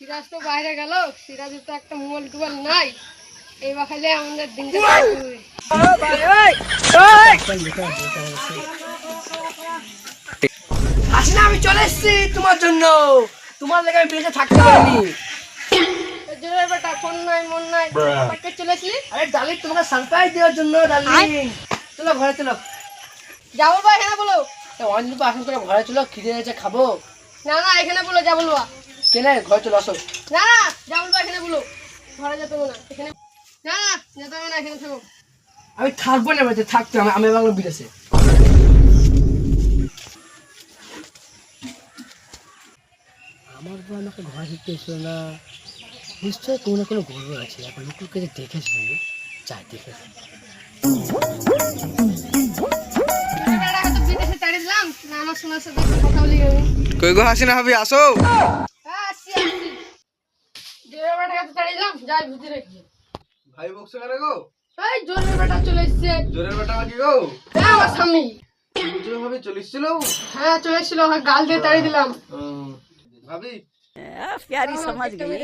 সিরাজ তো বাইরে গেল, সিরাজের তো একটা মোবাইল টোবাইল নাই। এইবার খাইলে আমাদের দিনটা হাসিনা আমি চলে এসেছি তোমার জন্য। তোমার লেগে আমি বেঁচে থাকতে পারিনি। বেটা ফোন নাই মন নাই, পাকে চলেছিলি? আরে ডার্লিং তোমাকে সারপ্রাইজ দেওয়ার জন্য ডার্লিং। চলো ঘরে চলো। যাবো বা এখানে বলো? অনেক দিন আসুন করে ঘরে চলো, খিদে হয়েছে খাবো। না না এখানে বলো, যা বলবা। কেন ঘরে চলো আসো। না না যা বলবা এখানে বলো। ঘরে যেতে হবে না, এখানে না না যেতে হবে না, এখানে থাকো। আমি থাকবো না, বাড়িতে থাকতে হবে। আমি বাংলা বিদেশে। আমার বউ আমাকে ঘরে ঢুকতে এসলো না, নিশ্চয়ই কোনো না কোনো গর্ব আছে। এখন লুকুকে দেখেছি, যাই দেখে। বিদেশে তাড়িয়ে দিলাম না, আমার শোনার সাথে কথা বলি আমি। কই গো হাসিনা ভাবি আসো। আসছি আসছি, জোরের বেটা কাছে তাড়িয়ে দিলাম, যাই ভিতরে। ভাই বকছো কেন গো? এই জোরের বেটা চলে এসছে। জোরের বেটা কি গো? আমার স্বামী। বুঝে ভাবি চলিছিল। হ্যাঁ চলে এসেছিল, গাল দিয়ে তাড়িয়ে দিলাম। ভাবি प्यारी समझ गई।